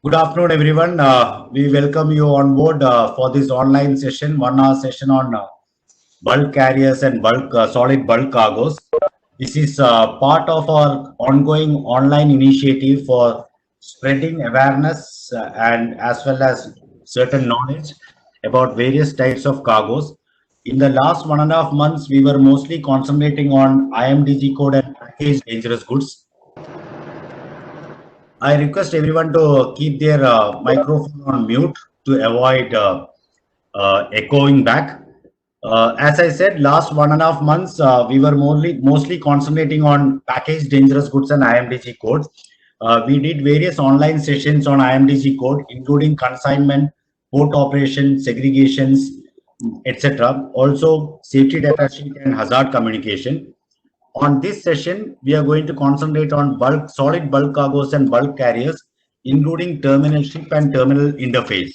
Good afternoon, everyone. We welcome you on board for this online session, 1 hour session on bulk carriers and bulk solid bulk cargos. This is part of our ongoing online initiative for spreading awareness and as well as certain knowledge about various types of cargos. In the last 1.5 months, we were mostly concentrating on IMDG code and packaged dangerous goods. I request everyone to keep their microphone on mute to avoid echoing back. As I said, last 1.5 months, we were mostly concentrating on packaged dangerous goods and IMDG code. We did various online sessions on IMDG code, including consignment, port operation, segregations, etc. Also, safety data sheet and hazard communication. On this session, we are going to concentrate on solid bulk cargos and bulk carriers, including terminal ship and terminal interface.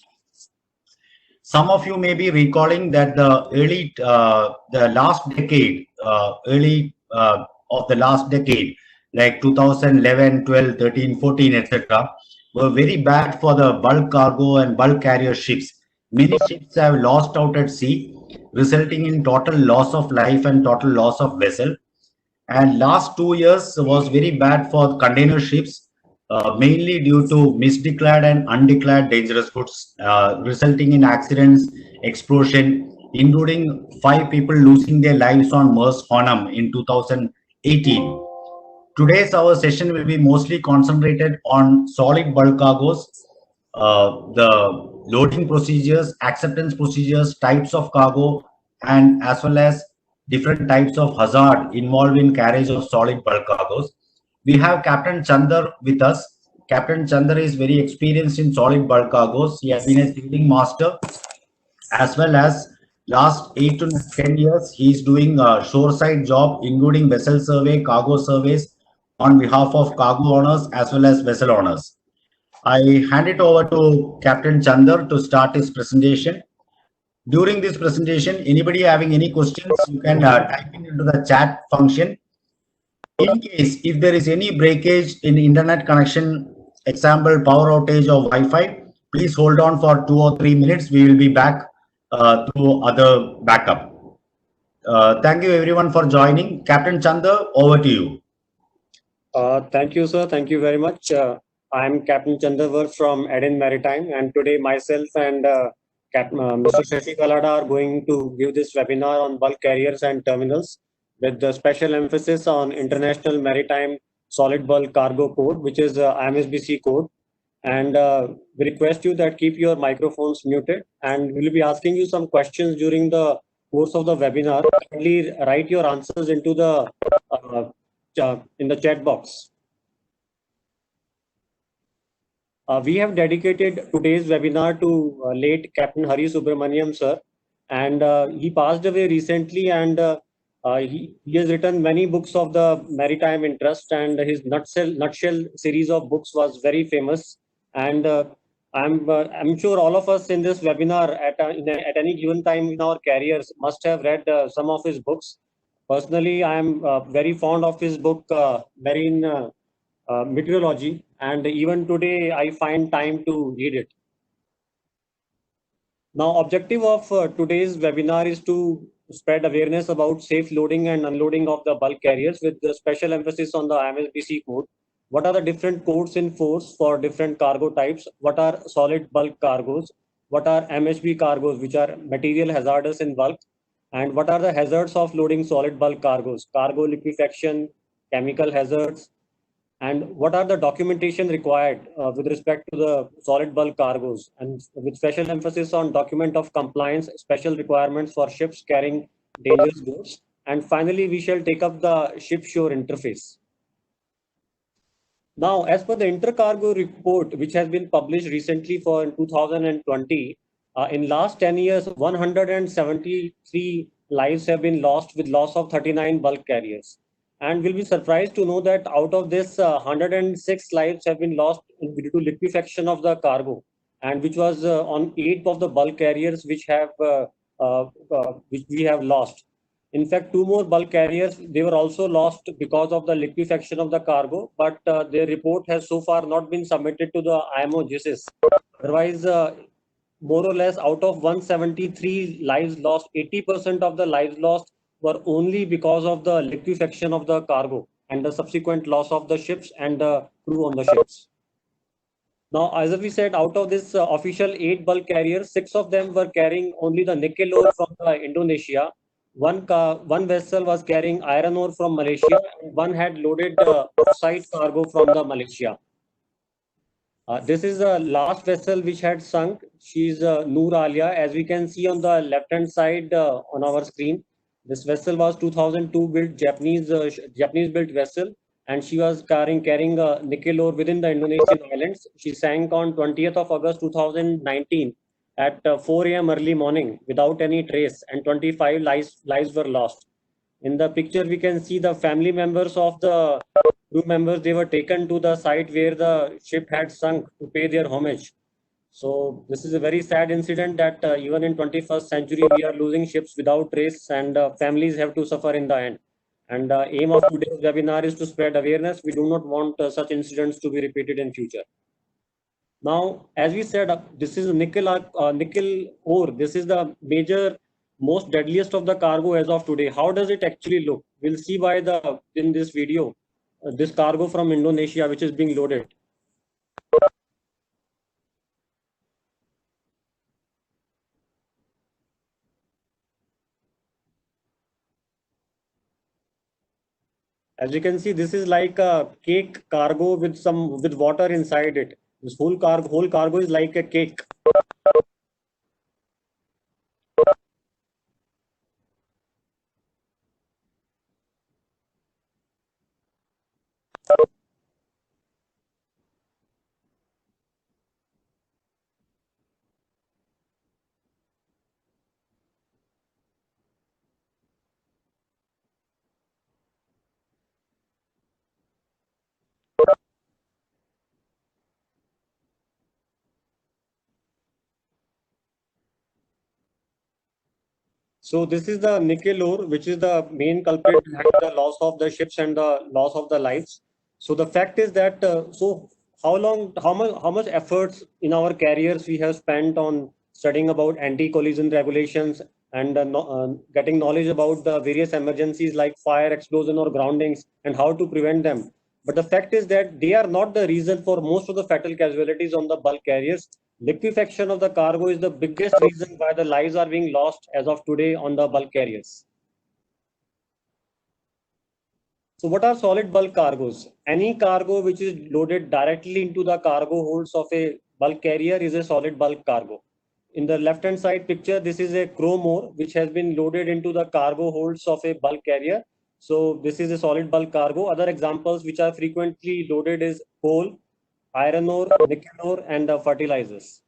Some of you may be recalling that the last decade, of the last decade, like 2011, 12, 13, 14, etc., were very bad for the bulk cargo and bulk carrier ships. Many ships have lost out at sea, resulting in total loss of life and total loss of vessel. And last 2 years was very bad for container ships, mainly due to misdeclared and undeclared dangerous goods, resulting in accidents, explosion, including 5 people losing their lives on Maersk Honam in 2018. Today's our session will be mostly concentrated on solid bulk cargos, the loading procedures, acceptance procedures, types of cargo, and as well as different types of hazard involved in carriage of solid bulk cargos. We have Captain Chandar with us. Captain Chandar is very experienced in solid bulk cargos. He has been a sailing master as well as last 8 to 10 years he is doing a shoreside job, including vessel survey, cargo surveys on behalf of cargo owners as well as vessel owners. I hand it over to Captain Chandar to start his presentation. During this presentation, anybody having any questions, you can type in into the chat function. In case if there is any breakage in internet connection, example power outage or Wi-Fi, please hold on for 2 or 3 minutes. We will be back to other backup. Thank you everyone for joining. Captain Chandar, over to you. Thank you, sir. Thank you very much. I'm Captain Chandravar from Eden Maritime, and today myself and Mr. Shashi Kalada are going to give this webinar on bulk carriers and terminals with the special emphasis on International Maritime Solid Bulk Cargo Code, which is IMSBC code. And we request you that keep your microphones muted, and we'll be asking you some questions during the course of the webinar. Kindly write your answers into the in the chat box. We have dedicated today's webinar to late Captain Hari Subramaniam sir, and he passed away recently, and he has written many books of the maritime interest, and his nutshell series of books was very famous. And I'm sure all of us in this webinar at any given time in our careers must have read some of his books. Personally, I am very fond of his book, Marine Meteorology, and even today I find time to read it. Now, objective of today's webinar is to spread awareness about safe loading and unloading of the bulk carriers with the special emphasis on the IMSBC code. What are the different codes in force for different cargo types? What are solid bulk cargos? What are MHB cargos, which are material hazardous in bulk? And what are the hazards of loading solid bulk cargos? Cargo liquefaction, chemical hazards, and what are the documentation required with respect to the solid bulk cargos, and with special emphasis on document of compliance, special requirements for ships carrying dangerous goods. And finally, we shall take up the ship-shore interface. Now, as per the Intercargo report, which has been published recently for 2020, in last 10 years, 173 lives have been lost with loss of 39 bulk carriers. And we'll be surprised to know that out of this, 106 lives have been lost due to liquefaction of the cargo, and which was on 8 of the bulk carriers which we have lost. In fact, two more bulk carriers, they were also lost because of the liquefaction of the cargo, but their report has so far not been submitted to the IMO GISIS. Otherwise, more or less out of 173 lives lost, 80% of the lives lost were only because of the liquefaction of the cargo and the subsequent loss of the ships and the crew on the ships. Now, as we said, out of this official 8 bulk carriers, 6 of them were carrying only the nickel ore from Indonesia. One vessel was carrying iron ore from Malaysia, and one had loaded bauxite cargo from the Malaysia. This is the last vessel which had sunk. She's Noor Alia, as we can see on the left-hand side on our screen. This vessel was 2002 built Japanese built vessel, and she was carrying nickel ore within the Indonesian islands. She sank on 20th of August 2019 at 4 a.m. early morning without any trace, and 25 lives were lost. In the picture, we can see the family members of the crew members. They were taken to the site where the ship had sunk to pay their homage. So this is a very sad incident that even in 21st century we are losing ships without trace, and families have to suffer in the end. And the aim of today's webinar is to spread awareness. We do not want such incidents to be repeated in future. Now, as we said, this is nickel ore. This is the major, most deadliest of the cargo as of today. How does it actually look? We'll see by the in this video, this cargo from Indonesia, which is being loaded. As you can see, this is like a cake cargo with water inside it. This whole cargo is like a cake. So this is the nickel ore, which is the main culprit behind the loss of the ships and the loss of the lives. So the fact is that how much efforts in our careers we have spent on studying about anti-collision regulations and getting knowledge about the various emergencies like fire, explosion, or groundings and how to prevent them. But the fact is that they are not the reason for most of the fatal casualties on the bulk carriers. Liquefaction of the cargo is the biggest reason why the lives are being lost as of today on the bulk carriers. So what are solid bulk cargoes? Any cargo which is loaded directly into the cargo holds of a bulk carrier is a solid bulk cargo. In the left hand side picture, this is a chrome ore which has been loaded into the cargo holds of a bulk carrier. So this is a solid bulk cargo. Other examples which are frequently loaded is coal, iron ore, nickel ore, and fertilizers.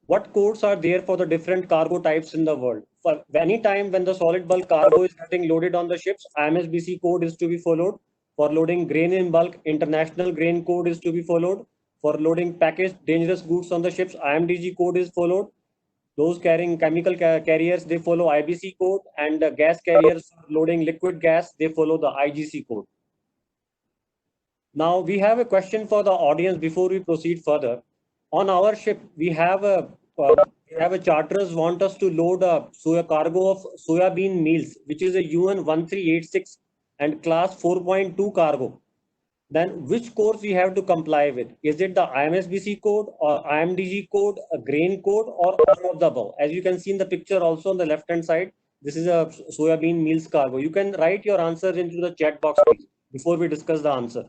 What codes are there for the different cargo types in the world? For any time when the solid bulk cargo is getting loaded on the ships, IMSBC code is to be followed. For loading grain in bulk, International Grain Code is to be followed. For loading packaged dangerous goods on the ships, IMDG code is followed. Those carrying chemical carriers, they follow IBC code, and gas carriers loading liquid gas, they follow the IGC code. Now we have a question for the audience before we proceed further. On our ship, we have a charters want us to load a cargo of soybean meals, which is a UN 1386 and class 4.2 cargo. Then which codes we have to comply with? Is it the IMSBC code or IMDG code, a grain code, or all of the above? As you can see in the picture also on the left hand side, this is a soybean meals cargo. You can write your answers into the chat box please, before we discuss the answer.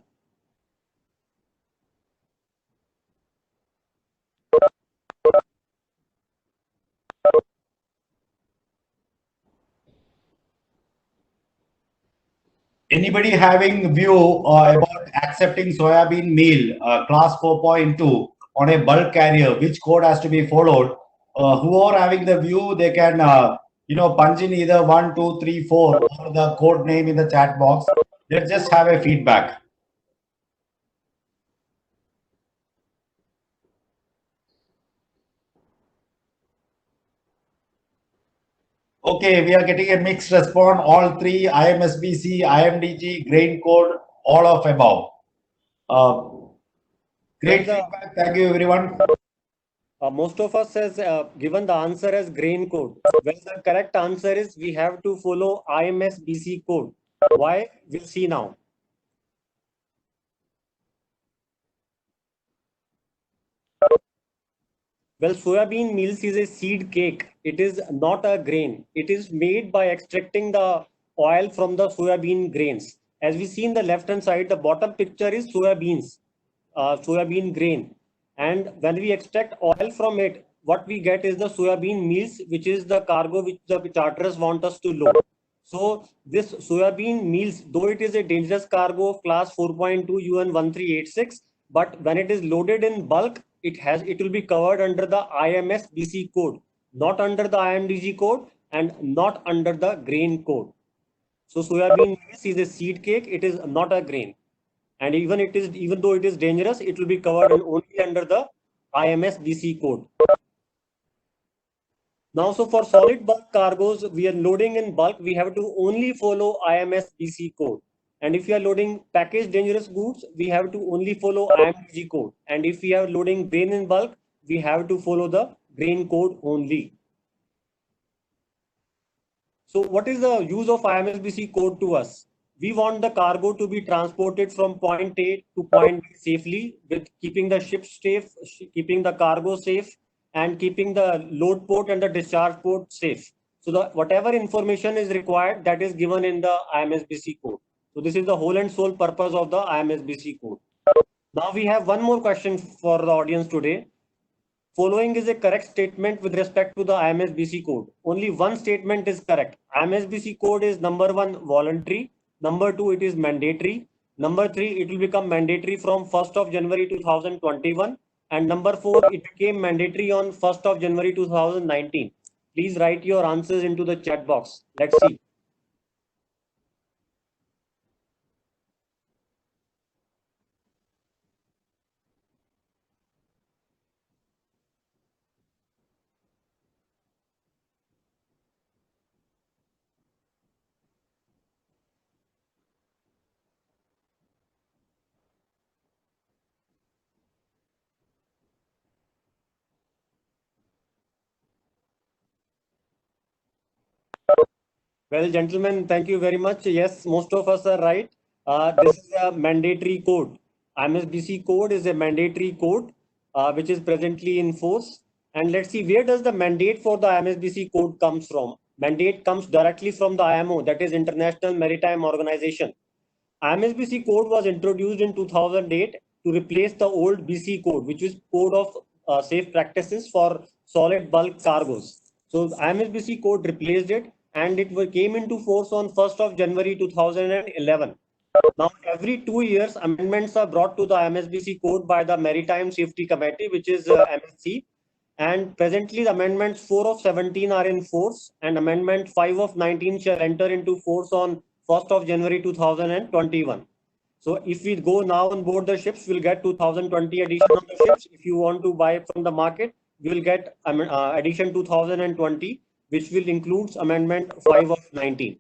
Anybody having view about accepting soybean meal class 4.2 on a bulk carrier, which code has to be followed? Who are having the view, they can punch in either 1, 2, 3, 4 or the code name in the chat box. Let's just have a feedback. Okay, we are getting a mixed response. All three: IMSBC, IMDG, grain code, all of above. Great Well, feedback. Thank you, everyone. most of us has given the answer as grain code. Well, the correct answer is we have to follow IMSBC code. Why? We'll see now. Well, soybean meals is a seed cake. It is not a grain. It is made by extracting the oil from the soybean grains. As we see in the left hand side, the bottom picture is soybeans, soybean grain. And when we extract oil from it, what we get is the soybean meals, which is the cargo which the charterers want us to load. So this soybean meals, though it is a dangerous cargo of class 4.2 UN 1386, but when it is loaded in bulk, it will be covered under the IMSBC code, not under the IMDG code and not under the grain code. So soybean meals is a seed cake, it is not a grain. And even though it is dangerous, it will be covered only under the IMSBC code. Now, so for solid bulk cargoes, we are loading in bulk, we have to only follow IMSBC code. And if we are loading packaged dangerous goods, we have to only follow IMDG code. And if we are loading grain in bulk, we have to follow the grain code only. So what is the use of IMSBC code to us? We want the cargo to be transported from point A to point B safely, with keeping the ship safe, keeping the cargo safe, and keeping the load port and the discharge port safe. So the whatever information is required, that is given in the IMSBC code. So this is the whole and sole purpose of the IMSBC code. Now we have one more question for the audience today. Following is a correct statement with respect to the IMSBC code. Only one statement is correct. IMSBC code is number one, voluntary. Number two, it is mandatory. Number three, it will become mandatory from 1st of January 2021. And number four, it became mandatory on 1st of January 2019. Please write your answers into the chat box. Let's see. Well, gentlemen, thank you very much. Yes, most of us are right. This is a mandatory code. IMSBC code is a mandatory code which is presently in force. And let's see, where does the mandate for the IMSBC code comes from? Mandate comes directly from the IMO, that is International Maritime Organization. IMSBC code was introduced in 2008 to replace the old BC code, which is code of safe practices for solid bulk cargoes. So IMSBC code replaced it, and it came into force on 1st of January 2011. Now, every 2 years, amendments are brought to the IMSBC code by the Maritime Safety Committee, which is MSC. And presently, the amendments 4 of 17 are in force, and amendment 5 of 19 shall enter into force on 1st of January 2021. So if we go now on board the ships, we'll get 2020 edition of the ships. If you want to buy from the market, you will get edition 2020, which will include amendment 5 of 19.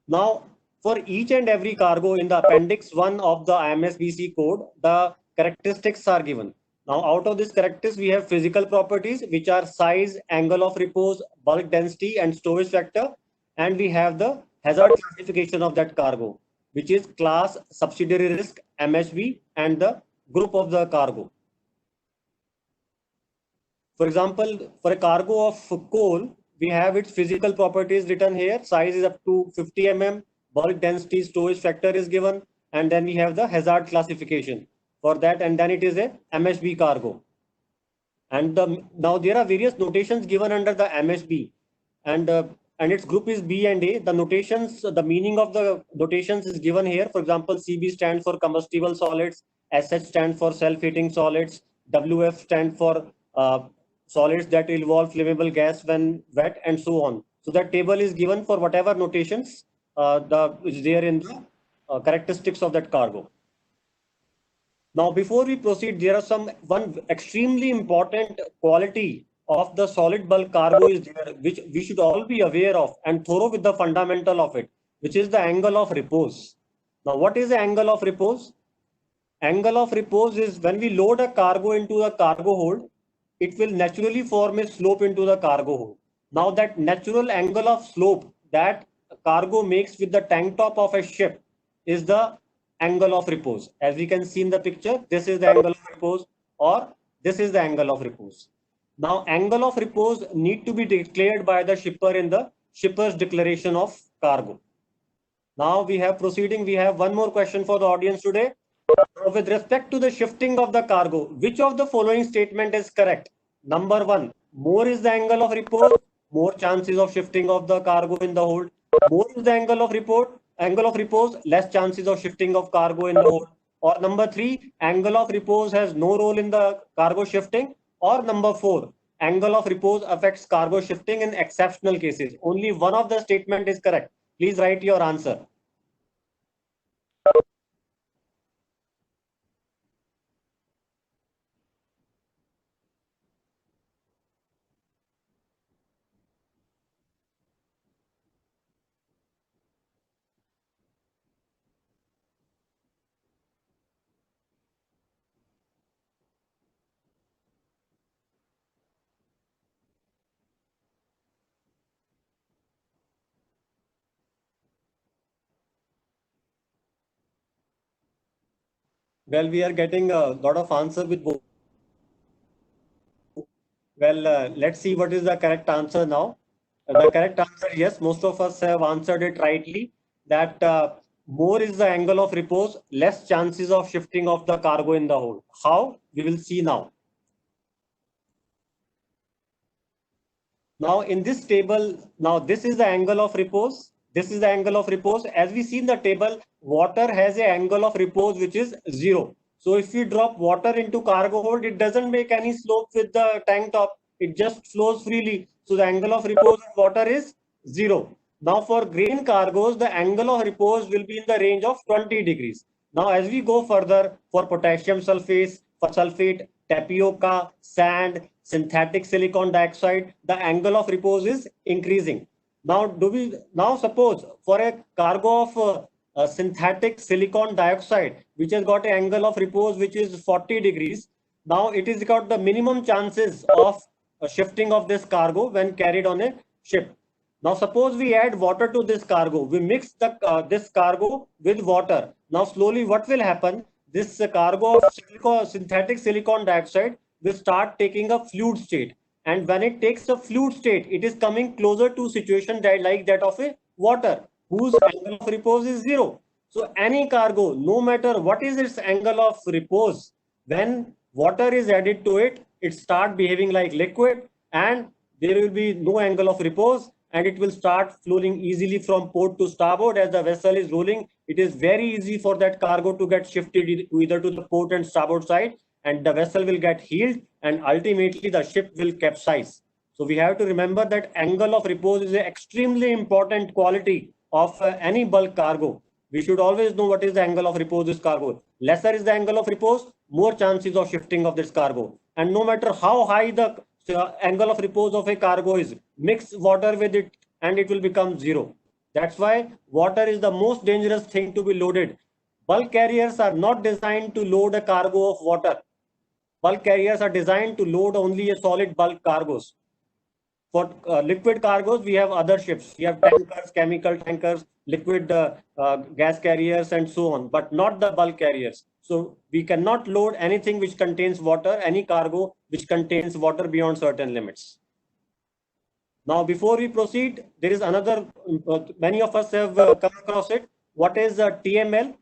Now, for each and every cargo in the appendix 1 of the IMSBC code, the characteristics are given. Now, out of these characteristics, we have physical properties, which are size, angle of repose, bulk density, and stowage factor. And we have the hazard classification of that cargo, which is class, subsidiary risk, MHB, and the group of the cargo. For example, for a cargo of coal, we have its physical properties written here. Size is up to 50 mm, bulk density, stowage factor is given, and then we have the hazard classification for that, and then it is a MHB cargo. And now there are various notations given under the MHB, and its group is B and A. The notations, the meaning of the notations is given here. For example, CB stands for combustible solids, SH stands for self-heating solids, WF stands for solids that involve flammable gas when wet, and so on. So that table is given for whatever notations is there in the characteristics of that cargo. Now, before we proceed, there are one extremely important quality of the solid bulk cargo is there, which we should all be aware of and thorough with the fundamental of it, which is the angle of repose. Now, what is the angle of repose? Angle of repose is when we load a cargo into the cargo hold, it will naturally form a slope into the cargo hold. Now, that natural angle of slope that cargo makes with the tank top of a ship is the angle of repose. As we can see in the picture, this is the angle of repose, or this is the angle of repose. Now, angle of repose need to be declared by the shipper in the shipper's declaration of cargo. Now we have proceeding. We have one more question for the audience today. With respect to the shifting of the cargo, which of the following statement is correct? Number one, more is the angle of repose, more chances of shifting of the cargo in the hold. More is the angle of repose, less chances of shifting of cargo in the hold. Or number three, angle of repose has no role in the cargo shifting. Or number four, angle of repose affects cargo shifting in exceptional cases. Only one of the statement is correct. Please write your answer. Well, we are getting a lot of answer with both. Well, let's see what is the correct answer now. The correct answer, yes, most of us have answered it rightly. That more is the angle of repose, less chances of shifting of the cargo in the hold. How? We will see now. Now in this table, now this is the angle of repose. This is the angle of repose. As we see in the table, water has an angle of repose which is 0. So if we drop water into cargo hold, it doesn't make any slope with the tank top. It just flows freely. So the angle of repose of water is 0. Now for grain cargoes, the angle of repose will be in the range of 20 degrees. Now as we go further for potassium sulfate, tapioca, sand, synthetic silicon dioxide, the angle of repose is increasing. Now suppose for a cargo of synthetic silicon dioxide, which has got an angle of repose which is 40 degrees. Now it is got the minimum chances of shifting of this cargo when carried on a ship. Now suppose we add water to this cargo, we mix this cargo with water. Now slowly what will happen? This cargo of synthetic silicon dioxide will start taking a fluid state. And when it takes a fluid state, it is coming closer to situation like that of a water, whose angle of repose is 0. So any cargo, no matter what is its angle of repose, when water is added to it, it start behaving like liquid, and there will be no angle of repose, and it will start flowing easily from port to starboard. As the vessel is rolling, it is very easy for that cargo to get shifted either to the port and starboard side, and the vessel will get heeled, and ultimately the ship will capsize. So we have to remember that angle of repose is an extremely important quality of any bulk cargo. We should always know what is the angle of repose this cargo. Lesser is the angle of repose, more chances of shifting of this cargo. And no matter how high the angle of repose of a cargo is, mix water with it and it will become 0. That's why water is the most dangerous thing to be loaded. Bulk carriers are not designed to load a cargo of water. Bulk carriers are designed to load only a solid bulk cargoes. For liquid cargoes, we have other ships. We have tankers, chemical tankers, liquid gas carriers, and so on, but not the bulk carriers. So we cannot load anything which contains water, any cargo which contains water beyond certain limits. Now, before we proceed, there is another, many of us have come across it. What is TML?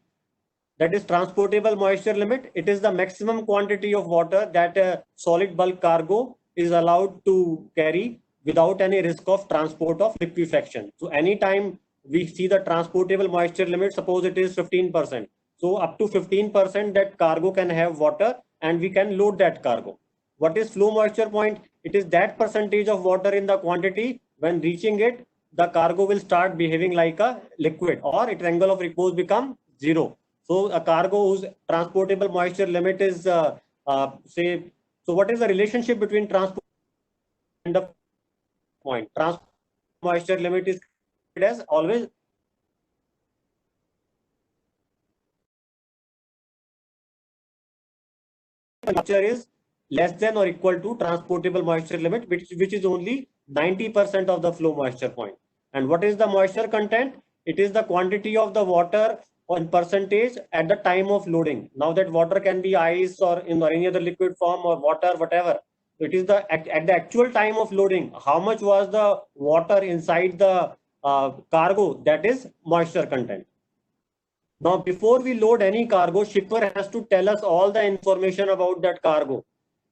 That is transportable moisture limit. It is the maximum quantity of water that a solid bulk cargo is allowed to carry without any risk of transport of liquefaction. So anytime we see the transportable moisture limit, suppose it is 15%. So up to 15% that cargo can have water, and we can load that cargo. What is flow moisture point? It is that percentage of water in the quantity when reaching it, the cargo will start behaving like a liquid, or its angle of repose become 0. So a cargo whose transportable moisture limit is say, so what is the relationship between transport the point. Transport moisture limit is as always moisture is less than or equal to transportable moisture limit, which is only 90% of the flow moisture point. And what is the moisture content? It is the quantity of the water on percentage at the time of loading. Now that water can be ice or in or any other liquid form or water, whatever. It is the at the actual time of loading, how much was the water inside the cargo, that is moisture content. Now, before we load any cargo, shipper has to tell us all the information about that cargo.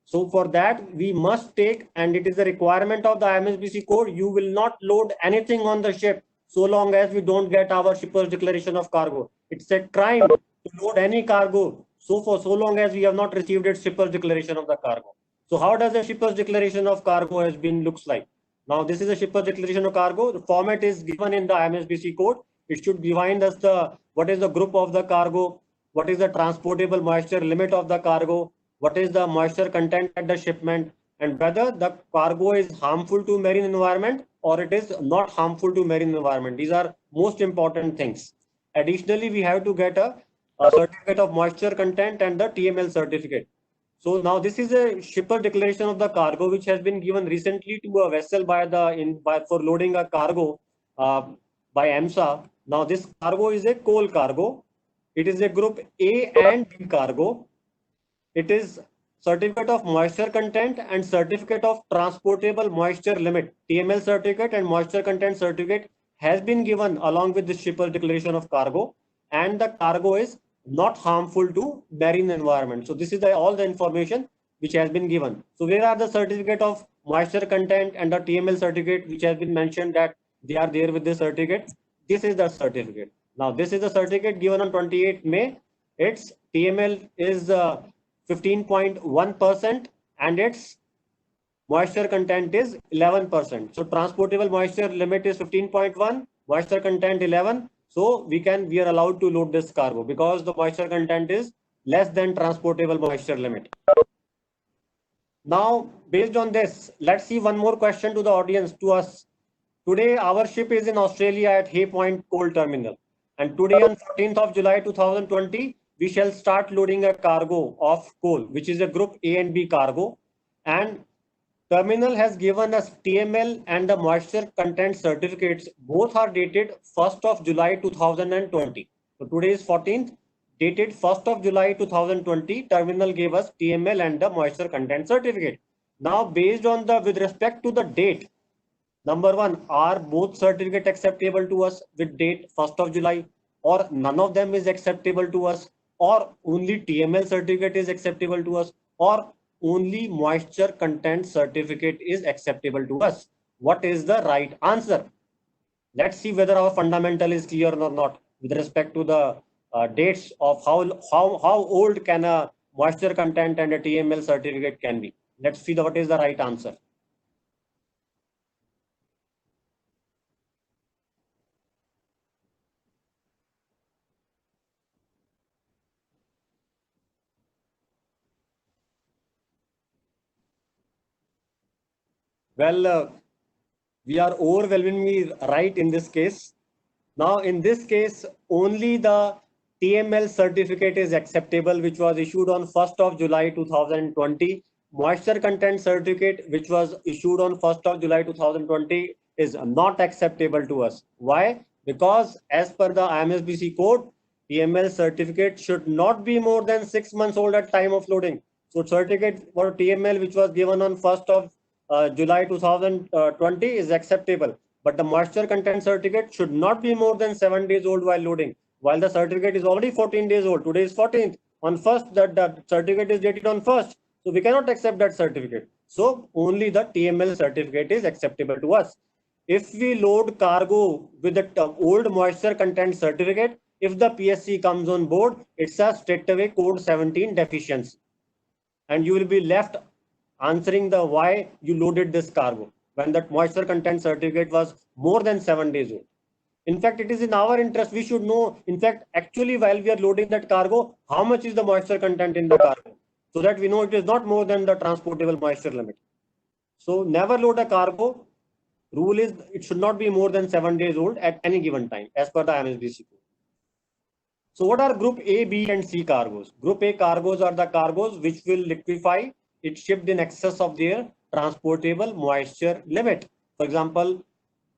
So for that, we must take, and it is a requirement of the IMSBC code, you will not load anything on the ship so long as we don't get our shipper's declaration of cargo. It's a crime to load any cargo for so long as we have not received its shipper's declaration of the cargo. So how does a shipper's declaration of cargo has been looks like? Now this is a shipper's declaration of cargo. The format is given in the IMSBC code. It should define us what is the group of the cargo, what is the transportable moisture limit of the cargo, what is the moisture content at the shipment, and whether the cargo is harmful to marine environment or it is not harmful to marine environment. These are most important things. Additionally, we have to get a certificate of moisture content and the TML certificate. So now this is a shipper declaration of the cargo which has been given recently to a vessel for loading a cargo by EMSA. Now this cargo is a coal cargo. It is a group A and B cargo. It is certificate of moisture content and certificate of transportable moisture limit. TML certificate and moisture content certificate has been given along with the shipper declaration of cargo, and the cargo is not harmful to marine environment. So this is all the information which has been given. So where are the certificate of moisture content and the TML certificate which has been mentioned that they are there with this certificate? This is the certificate. Now this is the certificate given on 28 May. Its TML is 15.1% and its moisture content is 11%. So transportable moisture limit is 15.1, moisture content 11. So we are allowed to load this cargo because the moisture content is less than transportable moisture limit. Now, based on this, let's see one more question to the audience, to us. Today, our ship is in Australia at Hay Point Coal Terminal. And today on 14th of July 2020, we shall start loading a cargo of coal, which is a group A and B cargo. And terminal has given us TML and the moisture content certificates. Both are dated 1st of July 2020. So today is 14th, dated 1st of July 2020. Terminal gave us TML and the moisture content certificate. Now, based on with respect to the date, number one, are both certificate acceptable to us with date 1st of July, or none of them is acceptable to us, or only TML certificate is acceptable to us, or only moisture content certificate is acceptable to us? What is the right answer? Let's see whether our fundamental is clear or not with respect to the dates of how old can a moisture content and a TML certificate can be. Let's see what is the right answer. Well, we are overwhelmingly right in this case. Now, in this case, only the TML certificate is acceptable, which was issued on 1st of July 2020. Moisture content certificate, which was issued on 1st of July 2020, is not acceptable to us. Why? Because as per the IMSBC code, TML certificate should not be more than 6 months old at time of loading. So certificate for TML, which was given on 1st of July 2020 is acceptable, but the moisture content certificate should not be more than 7 days old while loading. While the certificate is already 14 days old, today is 14th. On 1st, the certificate is dated on 1st, so we cannot accept that certificate. So only the TML certificate is acceptable to us. If we load cargo with the old moisture content certificate, if the PSC comes on board, it's a straightaway code 17 deficiency, and you will be left answering the why you loaded this cargo when that moisture content certificate was more than 7 days old. In fact, it is in our interest, we should know, in fact, actually while we are loading that cargo, how much is the moisture content in the cargo, so that we know it is not more than the transportable moisture limit. So never load a cargo. Rule is it should not be more than 7 days old at any given time as per the IMSBC code. So what are group A, B and C cargoes? Group A cargoes are the cargoes which will liquefy it shipped in excess of their transportable moisture limit. For example,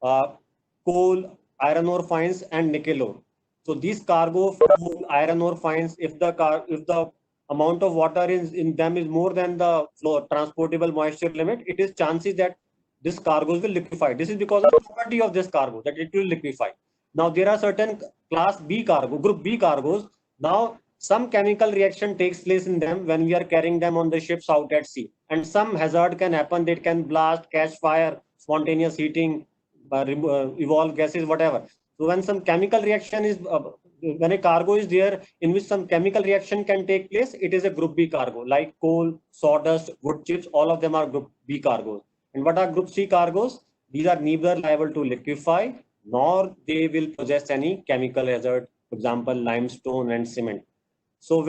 coal, iron ore fines and nickel ore. So these cargo, coal, iron ore fines, if the amount of water in them is more than the transportable moisture limit, it is chances that this cargoes will liquefy. This is because of the property of this cargo that it will liquefy. Now there are certain class B cargo, group B cargoes. Now some chemical reaction takes place in them when we are carrying them on the ships out at sea, and some hazard can happen. They can blast, catch fire, spontaneous heating, evolve gases, whatever. So when some chemical reaction is when a cargo is there in which some chemical reaction can take place, it is a group B cargo, like coal, sawdust, wood chips. All of them are group B cargoes. And what are group C cargoes? These are neither liable to liquefy nor they will possess any chemical hazard, for example, limestone and cement. So,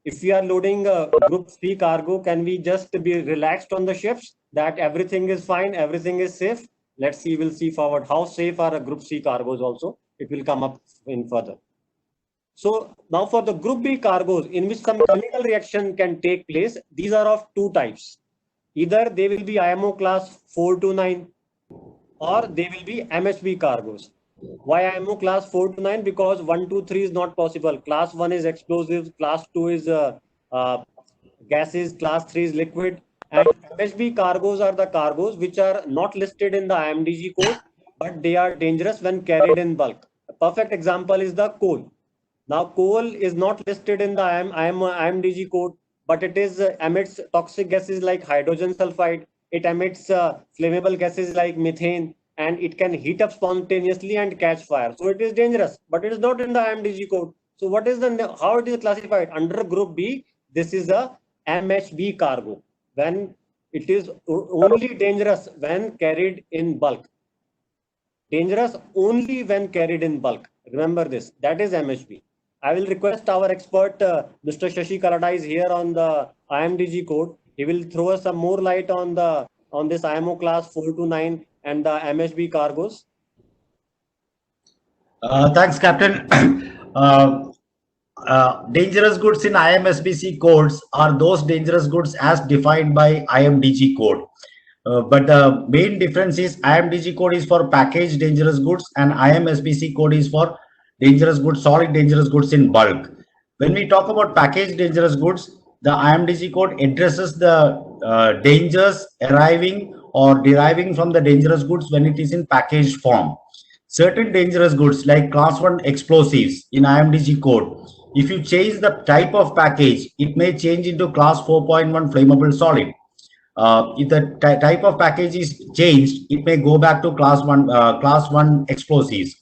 if we are loading a group C cargo, can we just be relaxed on the ships that everything is fine, everything is safe? Let's see, we'll see forward how safe are a group C cargoes also. It will come up in further. So now for the group B cargoes in which some chemical reaction can take place, these are of two types. Either they will be IMO class 429 or they will be MHB cargoes. Why IMO class 4 to 9? Because 1, 2, 3 is not possible. Class 1 is explosives, class 2 is gases, class 3 is liquid. And MHB cargoes are the cargoes which are not listed in the IMDG code, but they are dangerous when carried in bulk. A perfect example is the coal. Now, coal is not listed in the IMDG code, but it is emits toxic gases like hydrogen sulfide. It emits flammable gases like methane, and it can heat up spontaneously and catch fire. So it is dangerous, but it is not in the IMDG code. So what is how it is classified under Group B? This is a MHB cargo. When it is only dangerous when carried in bulk. Dangerous only when carried in bulk. Remember this. That is MHB. I will request our expert, Mr. Shashi Karada, is here on the IMDG code. He will throw us some more light on this IMO class 429 and the MHB cargoes. Thanks, Captain. Dangerous goods in IMSBC codes are those dangerous goods as defined by IMDG code. But the main difference is IMDG code is for packaged dangerous goods and IMSBC code is for dangerous goods, solid dangerous goods in bulk. When we talk about packaged dangerous goods, the IMDG code addresses the dangers arriving or deriving from the dangerous goods when it is in packaged form. Certain dangerous goods like class 1 explosives in IMDG code, if you change the type of package, it may change into class 4.1 flammable solid. If the type of package is changed, it may go back to class 1 explosives.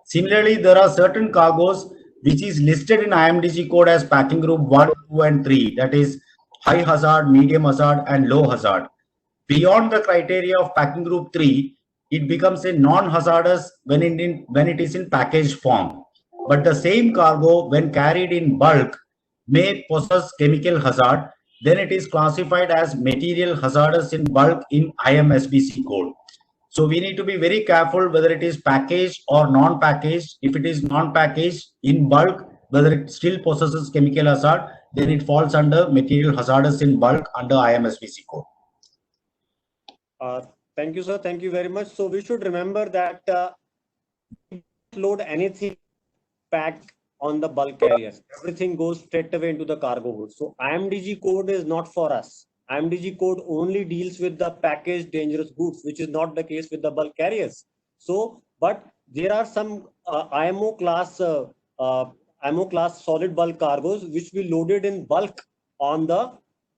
Similarly, there are certain cargoes which is listed in IMDG code as packing group 1, 2 and 3, that is high hazard, medium hazard and low hazard. Beyond the criteria of packing group 3, it becomes a non-hazardous when it is in packaged form. But the same cargo, when carried in bulk, may possess chemical hazard. Then it is classified as material hazardous in bulk in IMSBC code. So we need to be very careful whether it is packaged or non-packaged. If it is non-packaged in bulk, whether it still possesses chemical hazard, then it falls under material hazardous in bulk under IMSBC code. Thank you, sir. Thank you very much. So we should remember that load anything packed on the bulk carriers. Everything goes straight away into the cargo hold. So IMDG code is not for us. IMDG code only deals with the packaged dangerous goods, which is not the case with the bulk carriers. So, but there are some IMO class solid bulk cargoes which we loaded in bulk on the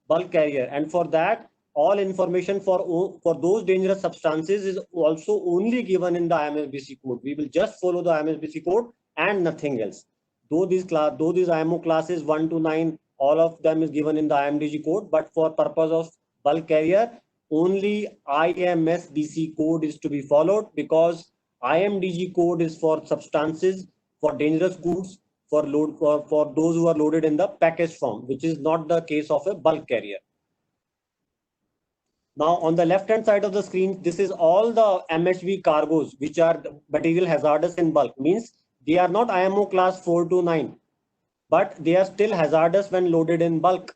bulk carrier, and for that all information for those dangerous substances is also only given in the IMSBC code. We will just follow the IMSBC code and nothing else. Though these IMO classes 1 to 9, all of them is given in the IMDG code, but for purpose of bulk carrier, only IMSBC code is to be followed, because IMDG code is for substances, for dangerous goods, for those who are loaded in the package form, which is not the case of a bulk carrier. Now, on the left-hand side of the screen, this is all the MHV cargoes, which are material hazardous in bulk. Means they are not IMO class 4 to 9, but they are still hazardous when loaded in bulk.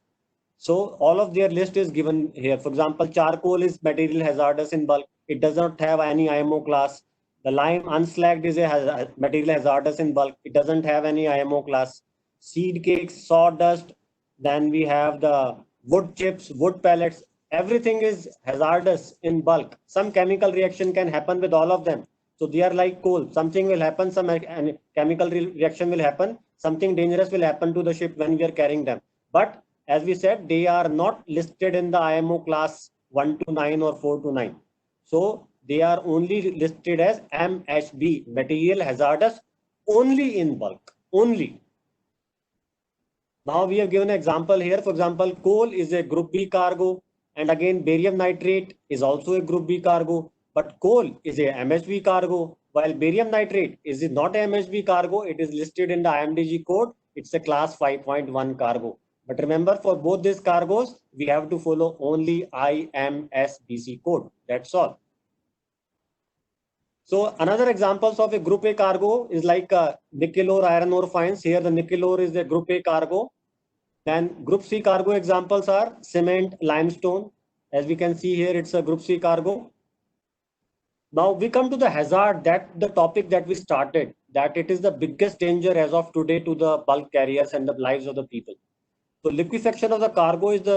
So all of their list is given here. For example, charcoal is material hazardous in bulk. It does not have any IMO class. The lime unslacked is a material hazardous in bulk. It doesn't have any IMO class. Seed cakes, sawdust. Then we have the wood chips, wood pellets. Everything is hazardous in bulk. Some chemical reaction can happen with all of them. So they are like coal. Something will happen, some chemical reaction will happen. Something dangerous will happen to the ship when we are carrying them. But as we said, they are not listed in the IMO class 1 to 9 or 4 to 9. So they are only listed as MHB, material hazardous, only in bulk, only. Now we have given an example here. For example, coal is a group B cargo, and again barium nitrate is also a group B cargo, but coal is a MHB cargo, while barium nitrate is not a MHB cargo. It is listed in the IMDG code. It's a class 5.1 cargo. But remember, for both these cargoes, we have to follow only IMSBC code. That's all. So another examples of a group A cargo is like nickel ore, iron ore fines. Here the nickel ore is a group A cargo. Then group C cargo examples are cement, limestone. As we can see here, it's a group C cargo. Now we come to the hazard, that the topic that we started, that it is the biggest danger as of today to the bulk carriers and the lives of the people. So liquefaction of the cargo is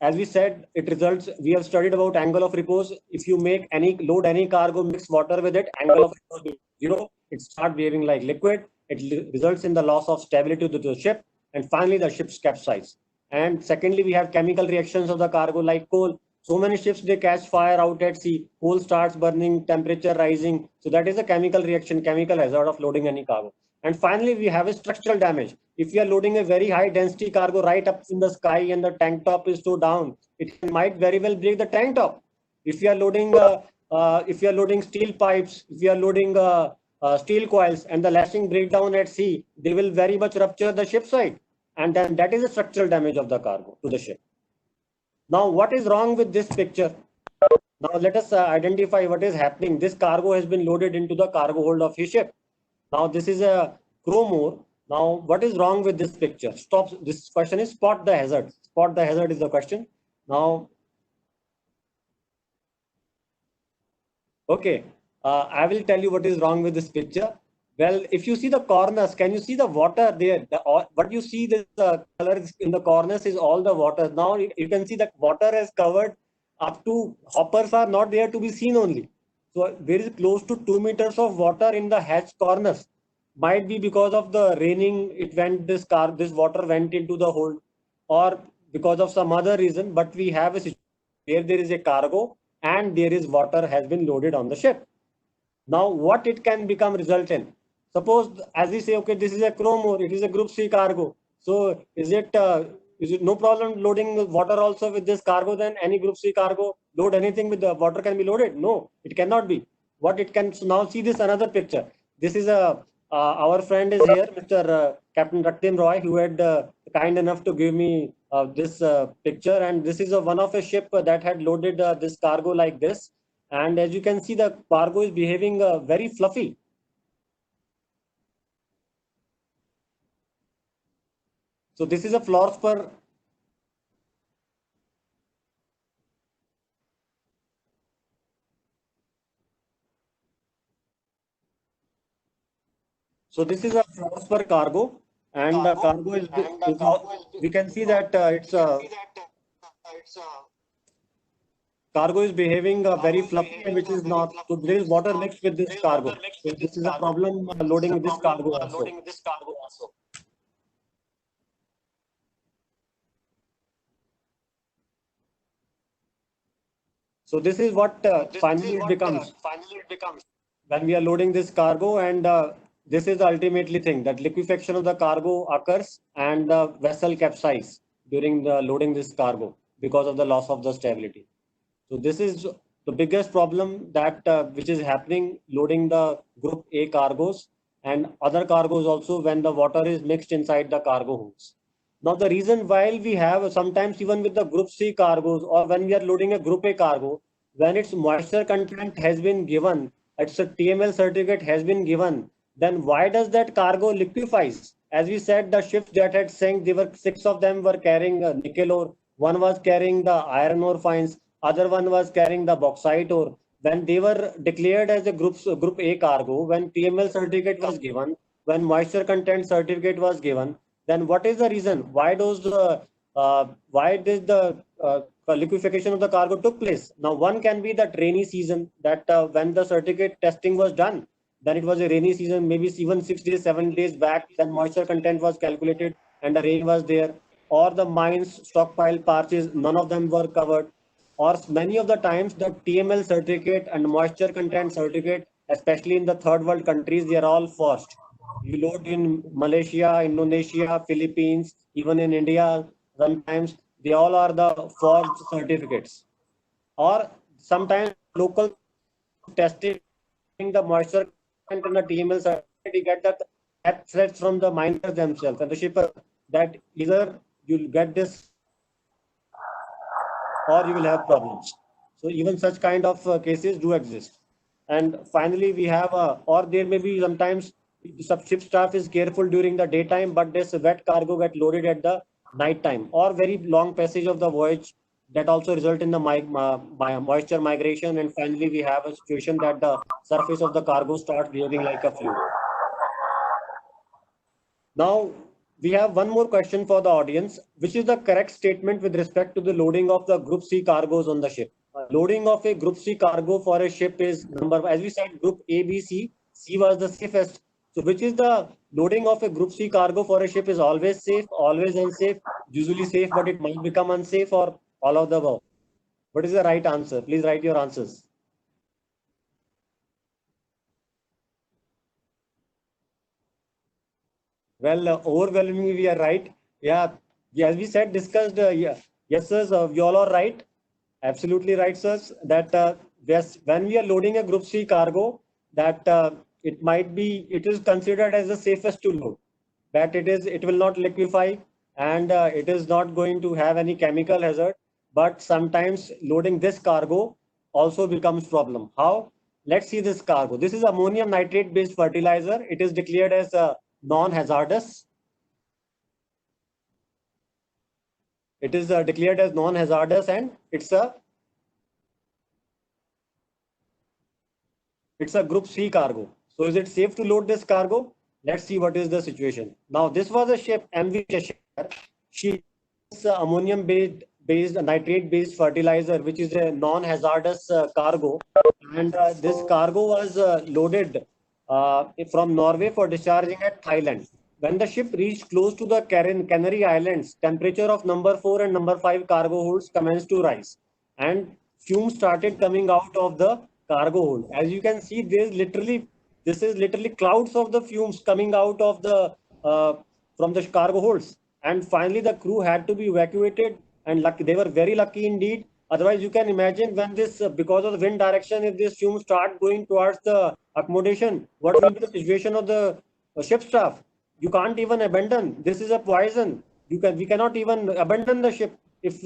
as we said, it results, we have studied about angle of repose. If you load any cargo, mix water with it, angle of repose is 0, it starts behaving like liquid. It results in the loss of stability to the ship, and finally the ship's capsize. And secondly, we have chemical reactions of the cargo like coal. So many ships, they catch fire out at sea, coal starts burning, temperature rising. So that is a chemical reaction, chemical hazard of loading any cargo. And finally, we have a structural damage. If we are loading a very high density cargo right up in the sky and the tank top is so down, it might very well break the tank top. If we are loading steel pipes, if we are loading steel coils and the lashing break down at sea, they will very much rupture the ship side. And then that is a structural damage of the cargo to the ship. Now, what is wrong with this picture? Now, let us identify what is happening. This cargo has been loaded into the cargo hold of his ship. Now, this is a chrome ore. Now, what is wrong with this picture? This question is spot the hazard. Spot the hazard is the question. Now, okay, I will tell you what is wrong with this picture. Well, if you see the corners, can you see the water there? What you see, the color in the corners is all the water. Now you can see that water has covered up to, hoppers are not there to be seen only. So there is close to 2 meters of water in the hatch corners. Might be because of the raining, this water went into the hold, or because of some other reason. But we have a situation where there is a cargo and there is water has been loaded on the ship. Now, what it can become result in? Suppose, as we say, okay, this is a chrome ore, it is a group C cargo. So is it no problem loading water also with this cargo? Then any group C cargo, load anything with the water can be loaded? No, it cannot be. What it can, so now see this another picture. This is our friend is here, Mr. Captain Raktim Roy, who had kind enough to give me this picture. And this is one of a ship that had loaded this cargo like this. And as you can see, the cargo is behaving very fluffy. So this is a fluorspar. So this is a fluorspar cargo, and the cargo is we can see that cargo is behaving very fluffy, which is not. So there is water mixed with this cargo. So this is a problem loading this cargo also. So this is what finally it becomes when we are loading this cargo, and this is the ultimately thing, that liquefaction of the cargo occurs and the vessel capsize during the loading this cargo because of the loss of the stability. So this is the biggest problem that which is happening loading the group A cargoes and other cargoes also when the water is mixed inside the cargo holds. Now, the reason why we have sometimes even with the Group C cargoes or when we are loading a Group A cargo, when its moisture content has been given, its a TML certificate has been given, then why does that cargo liquefies? As we said, the ships that had sank, they were six of them were carrying nickel ore, one was carrying the iron ore fines, other one was carrying the bauxite ore. When they were declared as a Group A cargo, when TML certificate was given, when moisture content certificate was given, then what is the reason why did the liquefaction of the cargo took place? Now, one can be that rainy season, that when the certificate testing was done, then it was a rainy season, maybe even 6 days, 7 days back, then moisture content was calculated and the rain was there, or the mines stockpile parches, none of them were covered, or many of the times the TML certificate and moisture content certificate, especially in the third world countries, they are all forced. You load in Malaysia, Indonesia, Philippines, even in India, sometimes they all are the forged certificates. Or sometimes local testing the moisture content in the TML certificate, you get that death threats from the miners themselves and the shipper that either you'll get this or you will have problems. So even such kind of cases do exist. And finally, we have, or there may be sometimes some ship staff is careful during the daytime, but this wet cargo get loaded at the night time, or very long passage of the voyage that also result in the moisture migration. And finally, we have a situation that the surface of the cargo starts behaving like a fluid. Now, we have one more question for the audience, which is the correct statement with respect to the loading of the Group C cargoes on the ship. Loading of a Group C cargo for a ship is number, as we said, Group A, B, C. C was the safest. So, which is the loading of a Group C cargo for a ship is always safe, always unsafe, usually safe, but it might become unsafe, or all of the above. What is the right answer? Please write your answers. Well, overwhelmingly, we are right. Yeah, as we said, discussed, yeah. Yes, sir, you all are right. Absolutely right, sirs. That yes, when we are loading a Group C cargo, that it might be, it is considered as the safest to load. That it will not liquefy, and it is not going to have any chemical hazard. But sometimes loading this cargo also becomes problem. How? Let's see this cargo. This is ammonium nitrate based fertilizer. It is declared as non-hazardous. It is declared as non-hazardous, and it's a Group C cargo. So is it safe to load this cargo? Let's see what is the situation. Now, this was a ship, MV Cheshire. She is ammonium based nitrate based fertilizer, which is a non-hazardous cargo. And this cargo was loaded from Norway for discharging at Thailand. When the ship reached close to the Canary Islands, temperature of number 4 and number 5 cargo holds commenced to rise, and fumes started coming out of the cargo hold. As you can see, this is literally clouds of the fumes coming out of the from the cargo holds. And finally, the crew had to be evacuated, and they were very lucky indeed. Otherwise, you can imagine when this, because of the wind direction, if this fumes start going towards the accommodation, what will be the situation of the ship staff? You can't even abandon. This is a poison. We cannot even abandon the ship if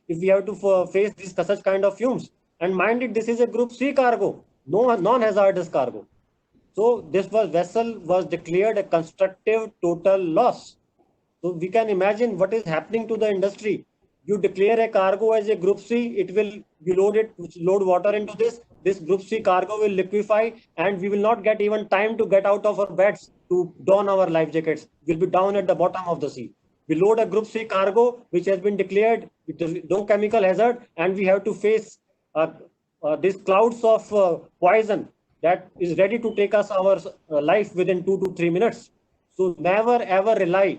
we have to face this such kind of fumes. And mind it, this is a Group C cargo, no non-hazardous cargo. So vessel was declared a constructive total loss. So we can imagine what is happening to the industry. You declare a cargo as a Group C, you load water into this. This Group C cargo will liquefy, and we will not get even time to get out of our beds to don our life jackets. We'll be down at the bottom of the sea. We load a Group C cargo which has been declared with no chemical hazard, and we have to face these clouds of poison that is ready to take us our life within 2 to 3 minutes. So never ever rely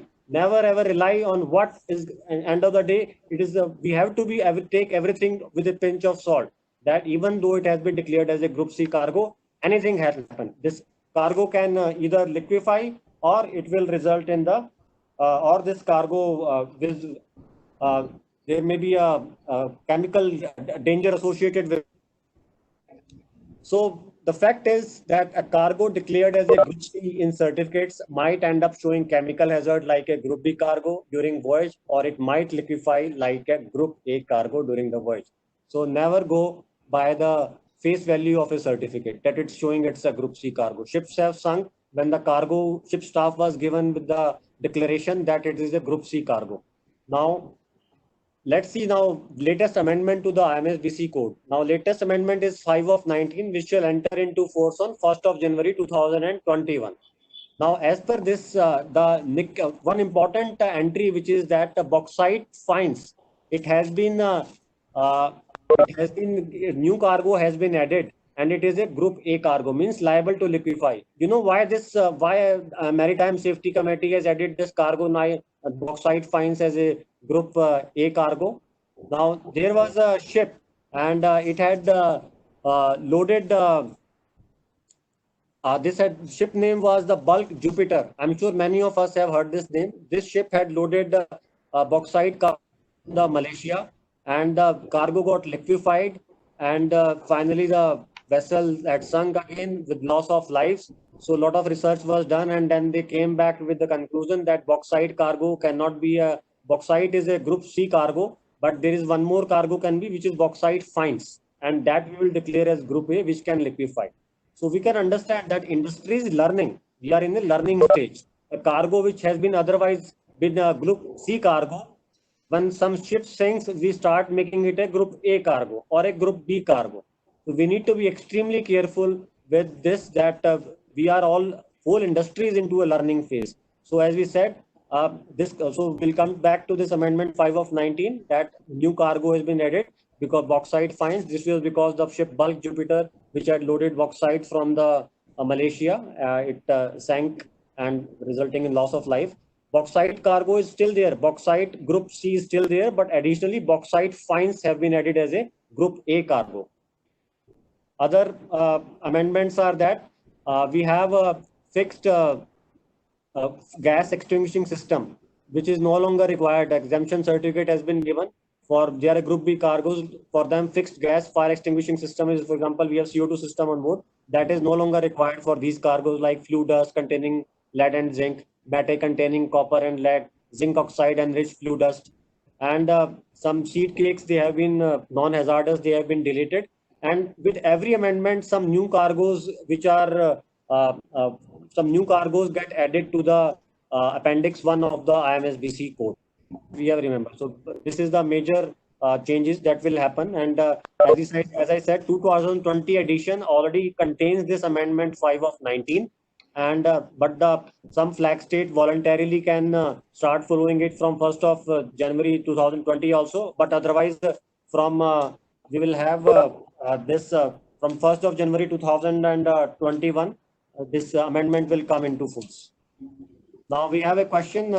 on what is end of the day. It is we have to take everything with a pinch of salt. That even though it has been declared as a Group C cargo, anything has happened. This cargo can either liquefy, or it will result in or this cargo uh, there may be a chemical danger associated with. So the fact is that a cargo declared as a Group C in certificates might end up showing chemical hazard like a Group B cargo during voyage, or it might liquefy like a Group A cargo during the voyage. So never go by the face value of a certificate that it's showing it's a Group C cargo. Ships have sunk when the cargo ship staff was given with the declaration that it is a Group C cargo. Now, let's see now latest amendment to the IMSBC code. Now, latest amendment is 5 of 19, which will enter into force on 1st of January 2021. Now, as per this, one important entry, which is that the bauxite fines, it has been uh, new cargo has been added, and it is a Group A cargo, means liable to liquefy. You know why this? Why Maritime Safety Committee has added this cargo now, bauxite fines as a Group A cargo? Now, there was a ship, and it had loaded. Ship name was the Bulk Jupiter. I'm sure many of us have heard this name. This ship had loaded bauxite cargo in the Malaysia, and the cargo got liquefied, and finally the vessel had sunk again with loss of lives. So a lot of research was done, and then they came back with the conclusion that bauxite cargo cannot be a bauxite is a Group C cargo, but there is one more cargo can be, which is bauxite fines, and that we will declare as Group A, which can liquefy. So we can understand that industry is learning. We are in the learning stage. A cargo which has been otherwise been a Group C cargo, when some ship sinks, we start making it a Group A cargo or a Group B cargo. So we need to be extremely careful with this, that we are all, whole industry is into a learning phase. So as we said, so we'll come back to this amendment 5 of 19, that new cargo has been added because bauxite fines. This was because the ship Bulk Jupiter, which had loaded bauxite from the Malaysia, it sank and resulting in loss of life. Bauxite cargo is still there. Bauxite Group C is still there, but additionally, bauxite fines have been added as a Group A cargo. Other amendments are that we have a fixed gas extinguishing system, which is no longer required. Exemption certificate has been given for there are Group B cargoes. For them, fixed gas fire extinguishing system is, for example, we have CO2 system on board. That is no longer required for these cargoes like flue dust containing lead and zinc, matte containing copper and lead, zinc oxide and rich flue dust. And some seed cakes, they have been non-hazardous, they have been deleted. And with every amendment, some new cargoes which are some new cargoes get added to the Appendix 1 of the IMSBC code. We have remembered. So this is the major changes that will happen. And as I said, 2020 edition already contains this amendment 5 of 19. And but some flag state voluntarily can start following it from 1st of January 2020 also. But otherwise, from we will have this from 1st of January 2021. This amendment will come into force. Now we have a question.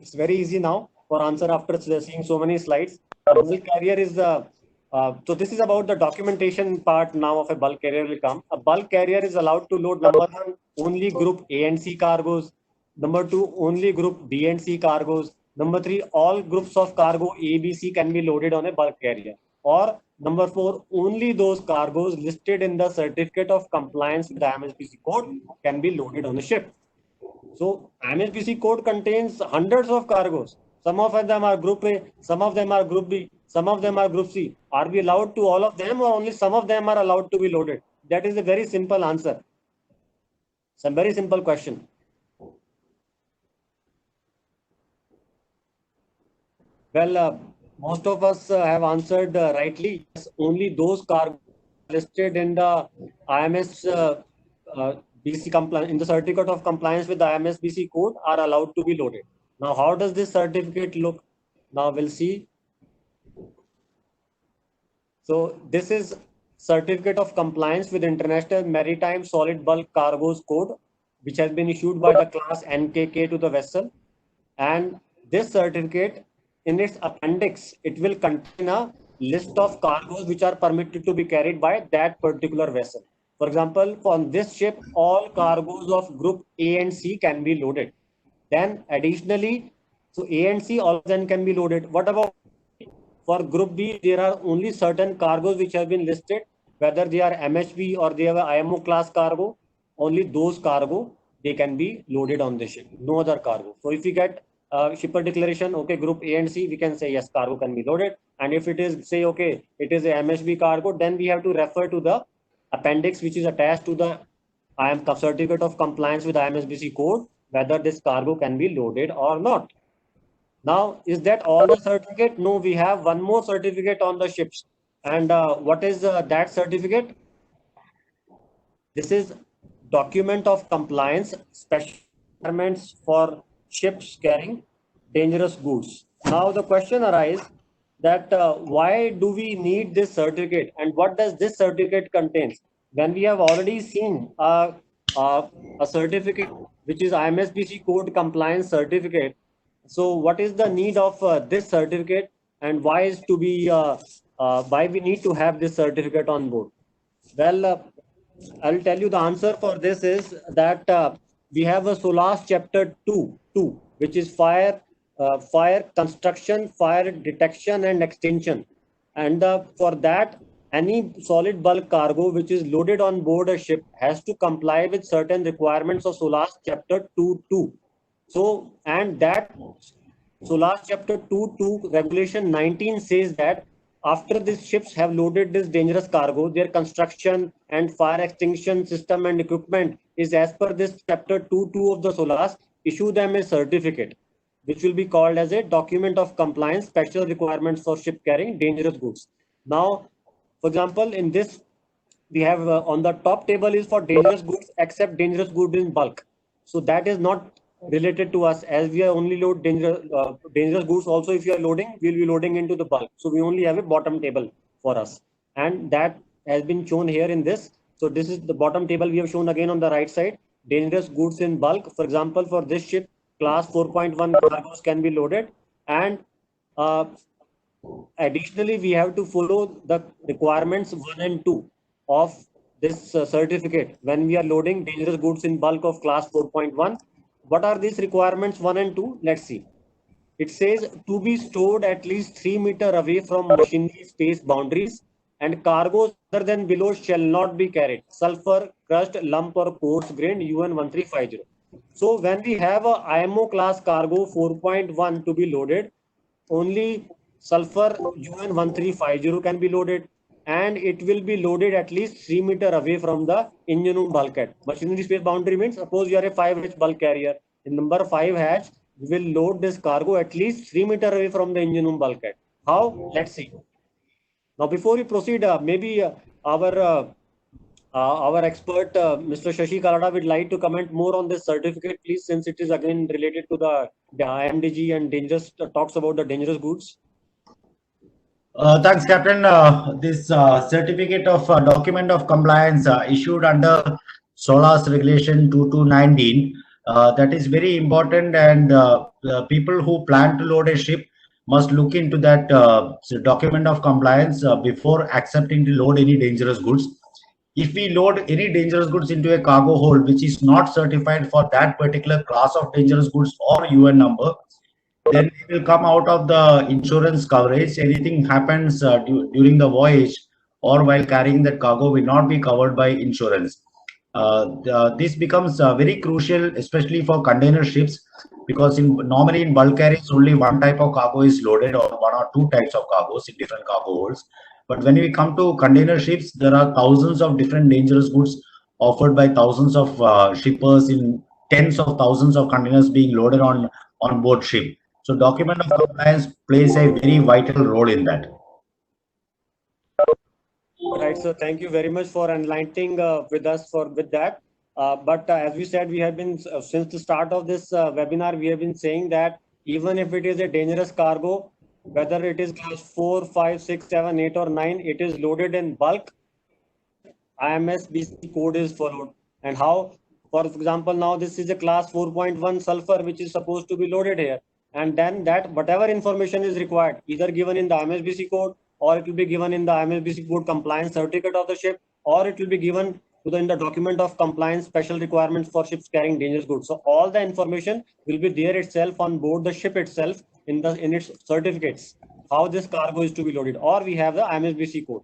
It's very easy now for answer after seeing so many slides. A bulk carrier is so this is about the documentation part now of a bulk carrier will come. A bulk carrier is allowed to load number 1 only Group A and C cargoes, number 2 only Group B and C cargoes, number 3 all groups of cargo A, B, C can be loaded on a bulk carrier, or number 4 only those cargoes listed in the certificate of compliance with the IMSBC code can be loaded on a ship. So IMSBC code contains hundreds of cargoes. Some of them are Group A, some of them are Group B, some of them are Group C. Are we allowed to all of them, or only some of them are allowed to be loaded? That is a very simple answer. Some very simple question. Well, most of us have answered rightly. Yes, only those cargoes listed in the IMS BC compliance, in the certificate of compliance with the IMSBC code, are allowed to be loaded. Now, how does this certificate look? Now we'll see. So this is certificate of compliance with International Maritime Solid Bulk Cargoes Code, which has been issued by the class NKK to the vessel. And this certificate, in its appendix, it will contain a list of cargoes which are permitted to be carried by that particular vessel. For example, on this ship, all cargoes of Group A and C can be loaded. Then additionally, so A and C all then can be loaded. What about for Group B? There are only certain cargoes which have been listed, whether they are MHB or they have a IMO class cargo, only those cargo they can be loaded on the ship, no other cargo. So if we get shipper declaration, okay, group A and C, we can say yes, cargo can be loaded. And if it is say, okay, it is a MHB cargo, then we have to refer to the appendix which is attached to the IM certificate of compliance with IMSBC code, whether this cargo can be loaded or not. Now, is that all the certificate? No, we have one more certificate on the ships. And what is that certificate? This is document of compliance, special requirements for ships carrying dangerous goods. Now, the question arises that why do we need this certificate and what does this certificate contains? When we have already seen a certificate which is IMSBC code compliance certificate. So what is the need of this certificate and why is to be why we need to have this certificate on board? Well, I'll tell you the answer for this is that we have a SOLAS chapter 2, which is fire construction, fire detection and extinction. And for that, any solid bulk cargo which is loaded on board a ship has to comply with certain requirements of SOLAS chapter 2. So, and that SOLAS chapter 2 regulation 19 says that after these ships have loaded this dangerous cargo, their construction and fire extinction system and equipment is as per this chapter 2 of the SOLAS, issue them a certificate, which will be called as a document of compliance, special requirements for ship carrying dangerous goods. Now, for example, in this, we have on the top table is for dangerous goods, except dangerous goods in bulk. So that is not related to us, as we are only load dangerous goods. Also, if you are loading, we'll be loading into the bulk. So we only have a bottom table for us, and that has been shown here in this. So this is the bottom table we have shown again on the right side. Dangerous goods in bulk. For example, for this ship, class 4.1 cargoes can be loaded, and additionally, we have to follow the requirements 1 and 2 of this certificate when we are loading dangerous goods in bulk of class 4.1. What are these requirements 1 and 2? Let's see. It says to be stored at least 3 meters away from machinery space boundaries, and cargoes other than below shall not be carried. Sulfur, crushed, lump or coarse grain UN 1350. So when we have a IMO class cargo 4.1 to be loaded, only sulfur UN 1350 can be loaded, and it will be loaded at least 3 meters away from the engine room bulkhead. Machinery space boundary means suppose you are a 5H bulk carrier. In number 5 hatch, we will load this cargo at least 3 meters away from the engine room bulkhead. How? Let's see. Now, before we proceed, maybe our expert, Mr. Shashi Kalada, would like to comment more on this certificate, please, since it is again related to the IMDG and dangerous talks about the dangerous goods. Thanks, Captain. This certificate of document of compliance issued under SOLAS Regulation 2219, that is very important, and people who plan to load a ship must look into that document of compliance before accepting to load any dangerous goods. If we load any dangerous goods into a cargo hold which is not certified for that particular class of dangerous goods or UN number, then it will come out of the insurance coverage. Anything happens during the voyage or while carrying that cargo will not be covered by insurance. This becomes very crucial, especially for container ships, because normally in bulk carriers only one type of cargo is loaded, or one or two types of cargoes in different cargo holds. But when we come to container ships, there are thousands of different dangerous goods offered by thousands of shippers in tens of thousands of containers being loaded on board ship. So document of compliance plays a very vital role in that. Right, so thank you very much for enlightening with us with that. But as we said, we have been since the start of this webinar, we have been saying that even if it is a dangerous cargo, whether it is class 4, 5, 6, 7, 8 or 9, it is loaded in bulk. IMSBC code is followed. And how? For example, now this is a class 4.1 sulfur which is supposed to be loaded here. And then that whatever information is required, either given in the IMSBC code, or it will be given in the IMSBC code compliance certificate of the ship, or it will be given in the document of compliance special requirements for ships carrying dangerous goods. So all the information will be there itself on board the ship itself in its certificates, how this cargo is to be loaded, or we have the IMSBC code.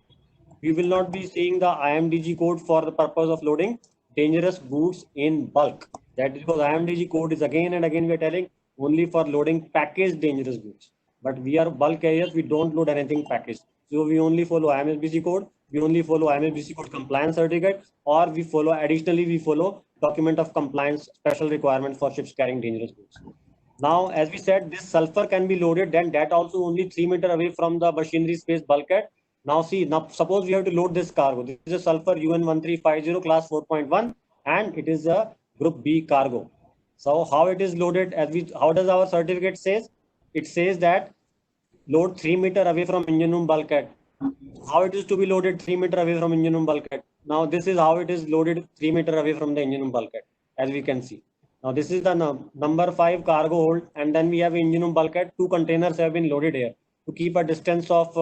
we will not be seeing the IMDG code for the purpose of loading dangerous goods in bulk. That is because IMDG code is again and again we are telling only for loading packaged dangerous goods. But we are bulk carriers, we don't load anything packaged. So we only follow IMSBC code, we only follow IMSBC code compliance certificate, or we follow additionally we follow document of compliance special requirement for ships carrying dangerous goods. Now, as we said, this sulfur can be loaded, then that also only 3 meters away from the machinery space bulkhead. Now see, now suppose we have to load this cargo. This is a sulfur UN1350 class 4.1 and it is a group B cargo. So how it is loaded, how does our certificate says? It says that load 3 meters away from engine room bulkhead. How it is to be loaded 3 meters away from engine room bulkhead? Now this is how it is loaded 3 meters away from the engine room bulkhead, as we can see. Now this is the number 5 cargo hold, and then we have engine room bulkhead. 2 containers have been loaded here to keep a distance of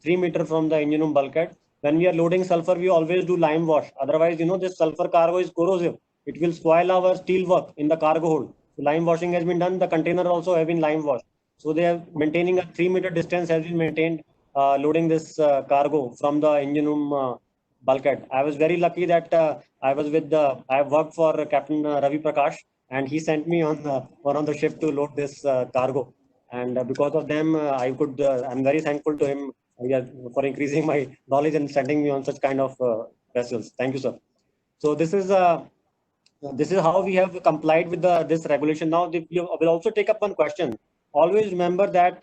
3 meters from the engine room bulkhead. When we are loading sulfur, we always do lime wash. Otherwise, this sulfur cargo is corrosive. It will spoil our steel work in the cargo hold. So lime washing has been done. The container also have been lime washed. So they are maintaining a 3 meter distance has been maintained loading this cargo from the engine room bulkhead. I was very lucky that I have worked for Captain Ravi Prakash, and he sent me on one of the ship to load this cargo. And because of them, I'm very thankful to him for increasing my knowledge and sending me on such kind of vessels. Thank you, sir. So this is how we have complied with this regulation. Now, we will also take up one question. Always remember that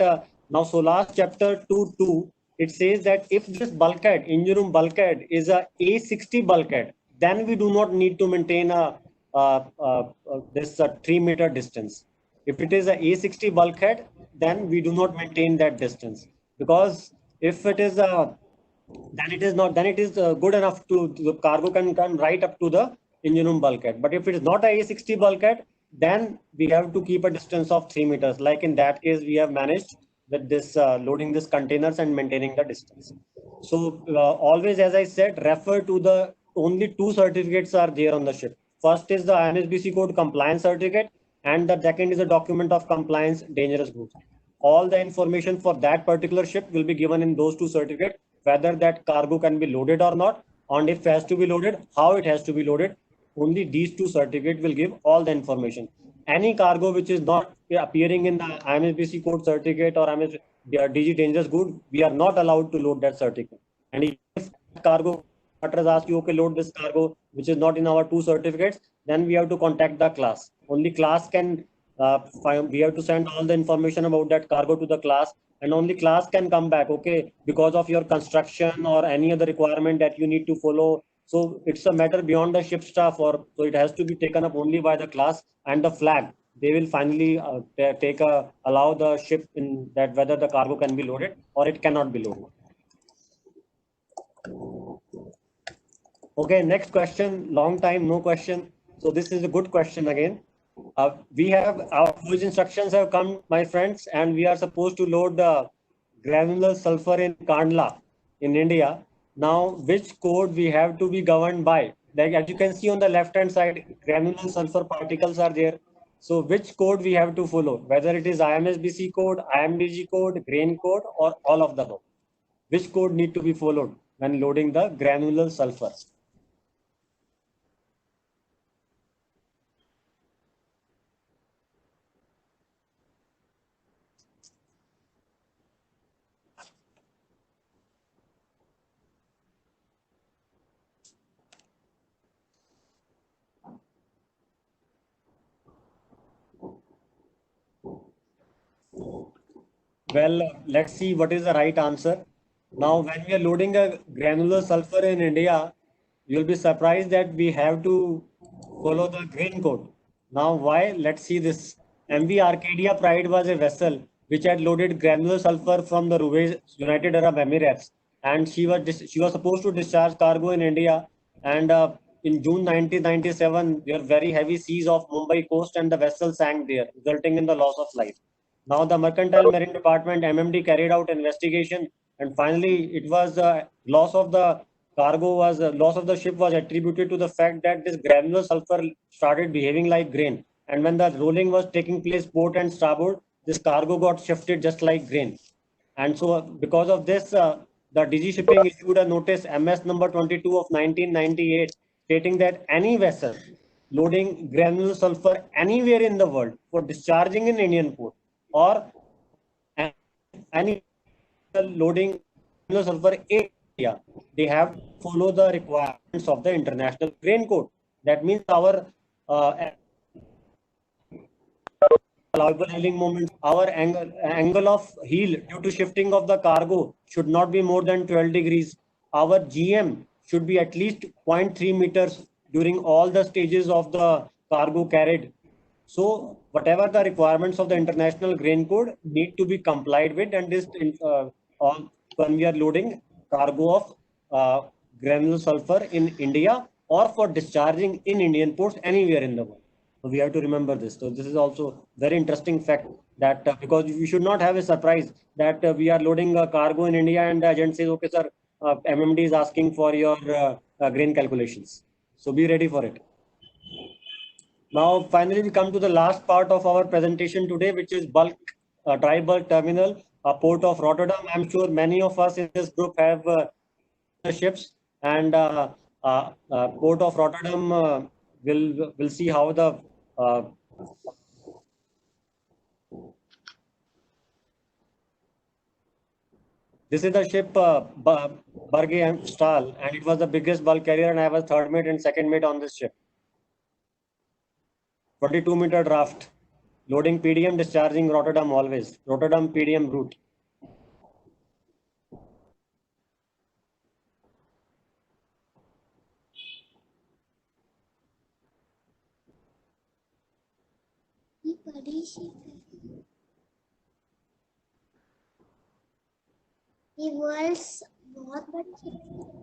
now SOLAS chapter 2.2, it says that if this bulkhead, engine room bulkhead, is a A60 bulkhead, then we do not need to maintain this 3 meter distance. If it is a A60 bulkhead, then we do not maintain that distance, because if it is then it is not, then it is good enough to the cargo can come right up to the engine room bulkhead. But if it is not a A60 bulkhead, then we have to keep a distance of 3 meters. Like in that case, we have managed with this loading this containers and maintaining the distance. So always, as I said, refer to the only 2 certificates are there on the ship. First is the IMSBC code compliance certificate, and the second is a document of compliance dangerous goods. All the information for that particular ship will be given in those 2 certificates, whether that cargo can be loaded or not, and if it has to be loaded, how it has to be loaded. Only these 2 certificates will give all the information. Any cargo which is not appearing in the IMSBC code certificate or DG dangerous good, we are not allowed to load that certificate. And if cargo quarters ask you, okay, load this cargo which is not in our 2 certificates, then we have to contact the class. Only class can we have to send all the information about that cargo to the class, and only class can come back, okay, because of your construction or any other requirement that you need to follow. So it's a matter beyond the ship staff, or so it has to be taken up only by the class and the flag. They will finally allow the ship in that whether the cargo can be loaded or it cannot be loaded. Okay, next question. Long time no question. So this is a good question again. We have our cruise instructions have come, my friends, and we are supposed to load the granular sulfur in Kandla in India. Now, which code we have to be governed by? Like as you can see on the left hand side, granular sulfur particles are there. So which code we have to follow? Whether it is IMSBC code, IMDG code, grain code, or all of the above. Which code need to be followed when loading the granular sulfur? Well, let's see what is the right answer. Now, when we are loading a granular sulfur in India, you'll be surprised that we have to follow the grain code. Now, why? Let's see this. MV Arcadia Pride was a vessel which had loaded granular sulfur from the Ruwais, United Arab Emirates, and she was supposed to discharge cargo in India. And in June 1997, there were very heavy seas off Mumbai coast, and the vessel sank there, resulting in the loss of life. Now the Mercantile Marine Department (MMD) carried out investigation, and finally it was loss of the cargo was loss of the ship was attributed to the fact that this granular sulfur started behaving like grain, and when the rolling was taking place port and starboard, this cargo got shifted just like grain. And so because of this, the DG Shipping issued a notice MS number 22 of 1998 stating that any vessel loading granular sulfur anywhere in the world for discharging in Indian port or any vessel loading granular sulfur in India, they have to follow the requirements of the International Grain Code. That means our allowable handling moments, our angle of heel due to shifting of the cargo should not be more than 12 degrees. Our GM should be at least 0.3 meters during all the stages of the cargo carried. So whatever the requirements of the International Grain Code need to be complied with, and this when we are loading cargo of granular sulfur in India or for discharging in Indian ports anywhere in the world. So we have to remember this. So this is also very interesting fact that because we should not have a surprise that we are loading a cargo in India and the agent says, okay, sir, MMD is asking for your grain calculations. So be ready for it. Now, finally, we come to the last part of our presentation today, which is bulk, dry bulk terminal, port of Rotterdam. I'm sure many of us in this group have ships, and port of Rotterdam will see how the this is the ship Berge and Stahl, and it was the biggest bulk carrier, and I was third mate and second mate on this ship. 22-meter draft, loading PDM, discharging Rotterdam always. Rotterdam PDM route. ये बड़ी ship है, ये world's बहुत बड़ी ship है।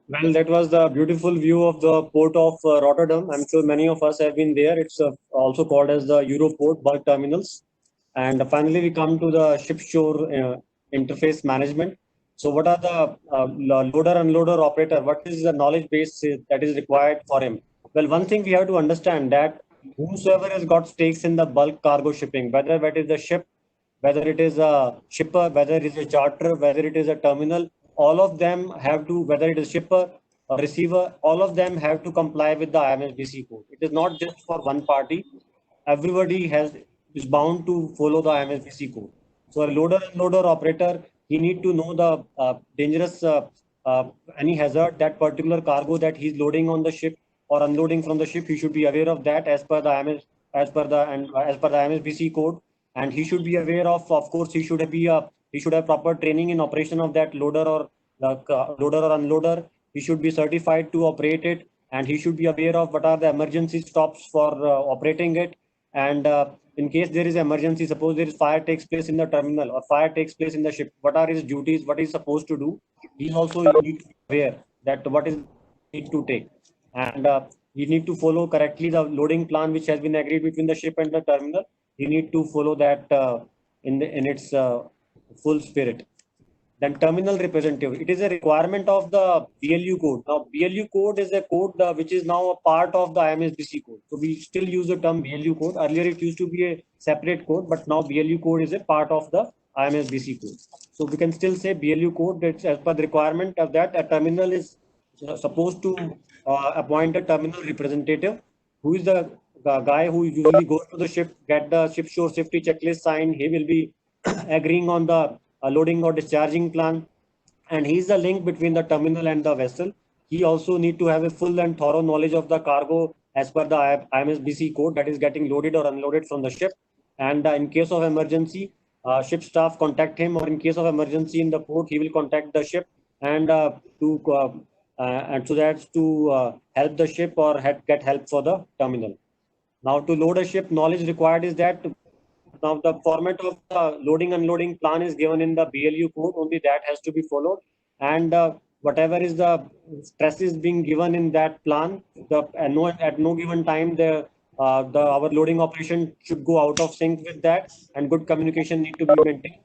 Well, that was the beautiful view of the port of Rotterdam. I'm sure many of us have been there. It's also called as the Europort bulk terminals. And finally, we come to the ship shore interface management. So what are the loader unloader operator? What is the knowledge base that is required for him? Well, one thing we have to understand that whosoever has got stakes in the bulk cargo shipping, whether it is the ship, whether it is a shipper, whether it is a charter, whether it is a terminal, all of them have to, whether it is shipper or receiver, all of them have to comply with the IMSBC code. It is not just for one party. Everybody is bound to follow the IMSBC code. So a loader and loader operator, he need to know the dangerous any hazard, that particular cargo that he's loading on the ship or unloading from the ship. He should be aware of that as per the IMSBC code, and he should be aware of course, he should have proper training in operation of that loader or loader or unloader. He should be certified to operate it, and he should be aware of what are the emergency stops for operating it. And in case there is emergency, suppose there is fire takes place in the terminal or fire takes place in the ship, what are his duties, what he's supposed to do. He also need to be aware that what is need to take, and he need to follow correctly the loading plan which has been agreed between the ship and the terminal. You need to follow that in its full spirit. then terminal representative. It is a requirement of the BLU code. Now, BLU code is a code which is now a part of the IMSBC code. So we still use the term BLU code. Earlier, it used to be a separate code, but now BLU code is a part of the IMSBC code. So we can still say BLU code. That's as per the requirement of that. A terminal is supposed to appoint a terminal representative, who is the guy who usually goes to the ship, get the ship shore safety checklist signed. He will be agreeing on the loading or discharging plan, and he's the link between the terminal and the vessel. He also need to have a full and thorough knowledge of the cargo as per the IMSBC code that is getting loaded or unloaded from the ship. And in case of emergency, ship staff contact him, or in case of emergency in the port, he will contact the ship and so that's to help the ship or get help for the terminal. Now, to load a ship, knowledge required is that now the format of the loading unloading plan is given in the BLU code. Only that has to be followed, and whatever is the stress is being given in that plan, at no given time our loading operation should go out of sync with that, and good communication need to be maintained.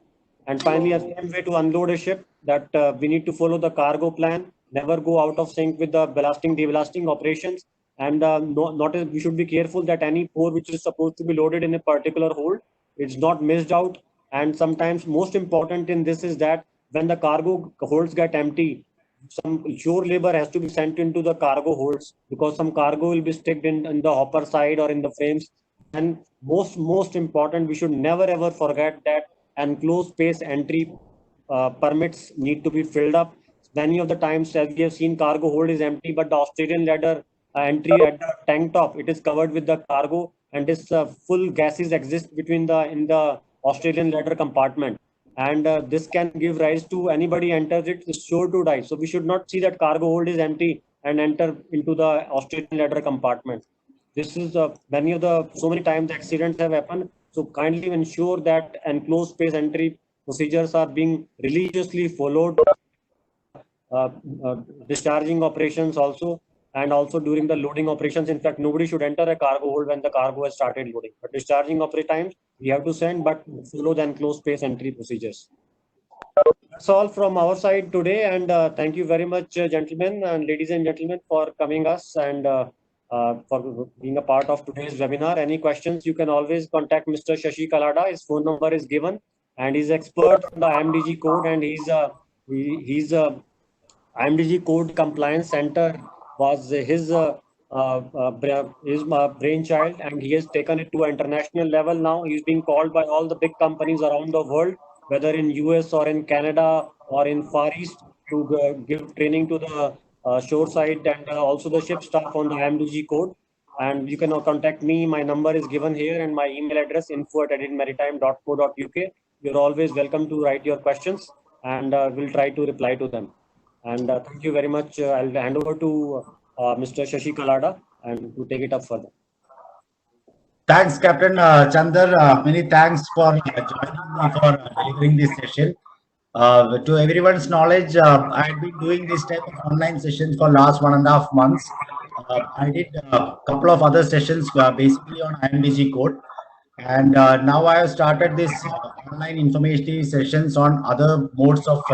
And finally, a same way to unload a ship, that we need to follow the cargo plan, never go out of sync with the ballasting deballasting operations. And we should be careful that any pour which is supposed to be loaded in a particular hold, it's not missed out. And sometimes most important in this is that when the cargo holds get empty, some shore labor has to be sent into the cargo holds, because some cargo will be sticked in the hopper side or in the frames. And most important, we should never ever forget that enclosed space entry permits need to be filled up. Many of the times, as we have seen, cargo hold is empty, but the Australian ladder entry at the tank top, it is covered with the cargo, and this full gases exist in the Australian ladder compartment, and this can give rise to anybody enters it is sure to die. So we should not see that cargo hold is empty and enter into the Australian ladder compartment. This is so many times accidents have happened. So kindly ensure that enclosed space entry procedures are being religiously followed. Discharging operations also, and also during the loading operations. In fact, nobody should enter a cargo hold when the cargo has started loading. But discharging operate times, we have to send, but follow the enclosed space entry procedures. That's all from our side today, and thank you very much, gentlemen and ladies and gentlemen, for coming us and for being a part of today's webinar. Any questions, you can always contact Mr. Shashi Kalada. His phone number is given, and he's expert on the IMDG code, and he's IMDG code compliance center was his brainchild, and he has taken it to an international level now. He's being called by all the big companies around the world, whether in US or in Canada or in Far East, to give training to the shore side and also the ship staff on the IMDG code. And you can contact me. My number is given here, and my email address info@edinmaritime.co.uk. You're always welcome to write your questions, and we'll try to reply to them. And thank you very much. I'll hand over to Mr. Shashi Kalada and to take it up further. Thanks, Captain Chandar. Many thanks for joining me for delivering this session. To everyone's knowledge, I've been doing this type of online sessions for last 1.5 months. I did a couple of other sessions basically on IMDG code. And now I have started this online informative sessions on other modes of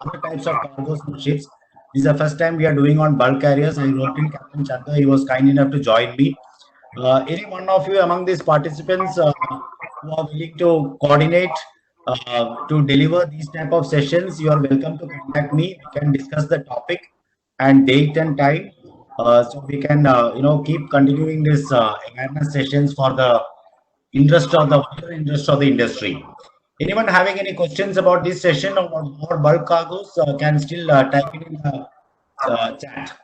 other types of cargoes and ships. This is the first time we are doing on bulk carriers. I wrote in Captain Chandra. He was kind enough to join me. Any one of you among these participants who are willing to coordinate to deliver these type of sessions, you are welcome to contact me. We can discuss the topic and date and time, so we can keep continuing this awareness sessions for the interest of the industry. Anyone having any questions about this session or more bulk cargoes can still type it in the chat.